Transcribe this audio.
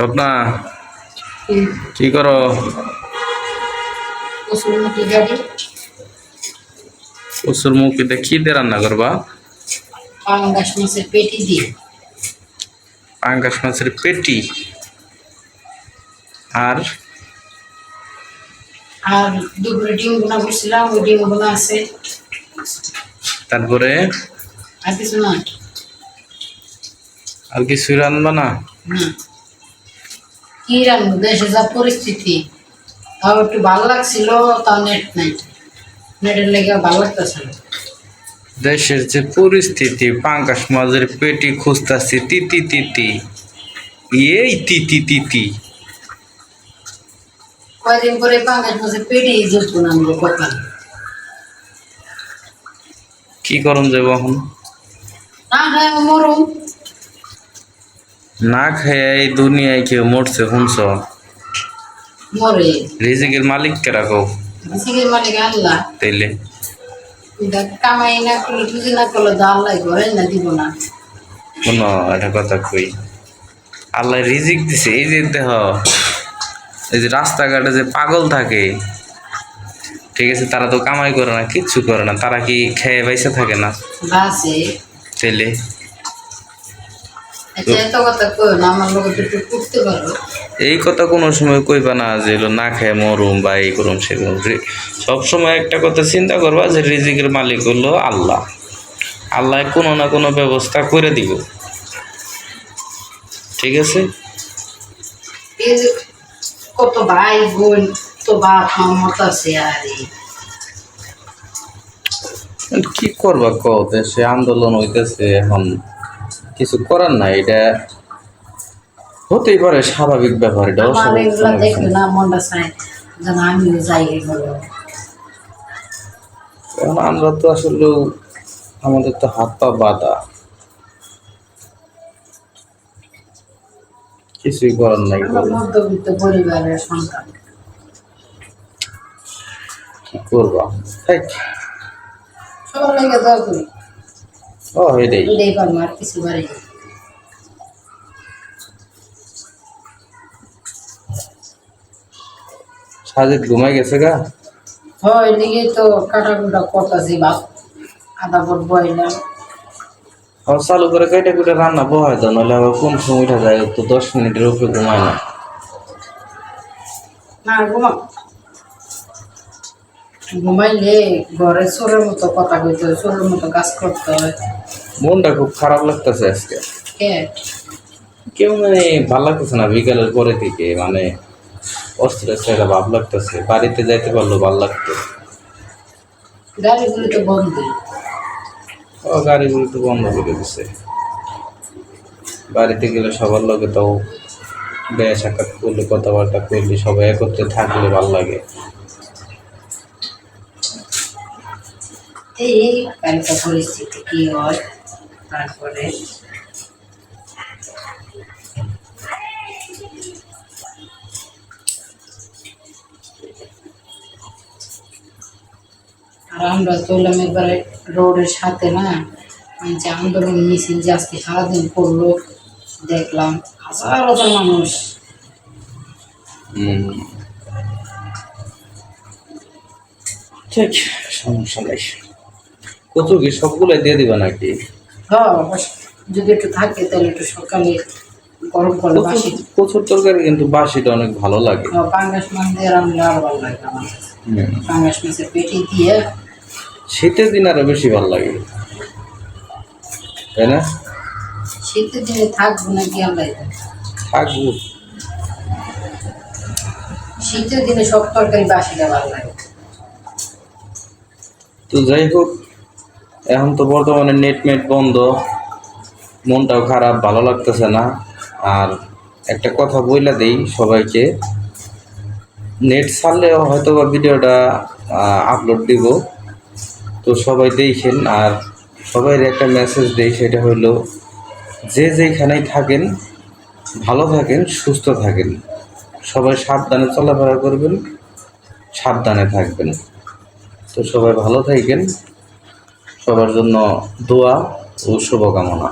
স্বপ্না কি করো? কসুর মুখিতে কি দিয়ে রান্না করবা? পাঙ্গাস মাছের পেটি দিয়ে। পাঙ্গাস মাছের পেটি আর আর দুপুরে ডিম বোনা করছিলাম, ওই ডিম বোনা আছে। তারপরে আর কিছু না। আর কিছু রান্না না? কি রান্না, দেশে যা পরিস্থিতি, তাও একটু ভালো লাগছিল, তাও নেট নাই, নেটের লেগে ভালো লাগতেছে না। দেশের যে পরিস্থিতি, পাঙ্গাস মাছের পেটি খুঁজতেছি, তিতি তিতি এই তিতি তিতি। কয়দিন পরে পাঙ্গাস মাছের পেটি জুটবো না আমরা কপাল। কি করুন যাবো এখন? না খায় মরুম। না খেয়ে এই দুনিয়ায় কেউ মরছে শুনছ? মরে রিজিকের মালিক কে রাখো সিগের মালিক আল্লাহ। তাইলে কামাই না করলে বুঝি না করলে তো আল্লাহ ঘরে না দিব না। শোনো একটা কথা কই, আল্লাহ রিজিক দিছে। এই যে দেহ, এই যে রাস্তাঘাটে যে পাগল থাকে, ঠিক আছে, তারা তো কামাই করে না, কিচ্ছু করে না, তারা কি খেয়ে বাইসে থাকে না? বাসে তাইলে এত কথা কই না, আমার লোক একটু করতে পারো। এই কথা কোনো সময় কইবা না যে এগুলো না খেয়ে মরুম বা এই করুম সে করুম। সবসময় একটা কথা চিন্তা করবা যে রিজিকের মালিক হলো আল্লাহ। আল্লাহ কোনো না কোনো ব্যবস্থা করে দিব, ঠিক আছে? এই যে কত ভাই বোন, তো বাপ মামত আছে, আর কি করবা কও, দেশে আন্দোলন হইতেছে, এখন কিছু করার নাই। এটা হতেই পারে, স্বাভাবিক ব্যাপার। এটাও আমার এগুলা দেখলে না মনটা চায় যেন আমিও যাই এগুলো। এখন আমরা তো আসলে আমাদের তো হাত পা বাঁধা, কিছুই করার নাই। মধ্যবিত্ত পরিবারের সন্তান, কি করবা? সবার লেগে দোয়া করি। ও এটাই এটাই পারবো, আর কিছু পারি না। সাজিদ ঘুমাই গেছে গা? হয় লিগে তো কাটাকুটা করতেছি, বাপ আধা পট বইলাম। চালু করে কেটে কুটে রান্না বহায় দাও, নাহলে আবার কোন সময় উঠা যায়, তো 10 মিনিটের উপরে ঘুমায় না। না ঘুমা, ঘুমাইলে ঘরে চোরের মতো কথা কইতে হয়, চোরের মতো কাজ করতে হয়। মনটা খুব খারাপ লাগতেছে আজকে। কে কেউ মানে ভালো লাগতেছে না, বিকালের পরে থেকে মানে অস্থির একটা ভাব লাগতেছে। বাড়িতে যাইতে পারলো ভালো লাগতো। গাড়িগুলি তো বন্ধ। ও গাড়িগুলো তো বন্ধ করে দিছে। বাড়িতে গেলে সবার লগে তাও বেয়া সাক্ষাৎ করলে, কথাবার্তা করলে, সবাই একত্রে থাকলে ভালো লাগে। এই একটা পরিস্থিতি কি হয় তারপরে। আর আমরা চললাম একবারে রোডের সাথে, না যে আন্দোলন মিছিল যে আজকে সারাদিন করলো, দেখলাম হাজার হাজার মানুষ। ঠিক, সমস্যা নাই। কচু কি সবগুলাই দিয়ে দিবা নাকি? হ্যাঁ, যদি একটু থাকে তাহলে একটু সকালে গরম করে বাসি। কচুর তরকারি কিন্তু বাসিটা অনেক ভালো লাগে। পাঙ্গাস মাছ দিয়ে রান্না আরো ভালো লাগে আমার। পাঙ্গাস মাছের পেটি দিয়ে শীতের দিন আরো বেশি ভালো লাগে, তাই না? শীতের দিনে থাকবো নাকি আমরা? থাকবো। শীতের দিনে সব তরকারি বাসিটা ভালো লাগে। তো যাই হোক, এখন তো বর্তমানে নেট বন্ধ, মনটাও খারাপ, ভালো লাগতেছে না। আর একটা কথা বইলা দেই সবাইকে, নেট ছাড়লেও হয়তো বা ভিডিওটা আপলোড দিব, তো সবাই দেখেন। আর সবাই একটা মেসেজ দেই, সেটা হলো যে যেখানেই থাকেন ভালো থাকেন, সুস্থ থাকেন, সবাই সাবধানে চলাফেরা করবেন, সাবধানে থাকবেন। তো সবাই ভালো থাকেন, সবার জন্য দোয়া ও শুভকামনা।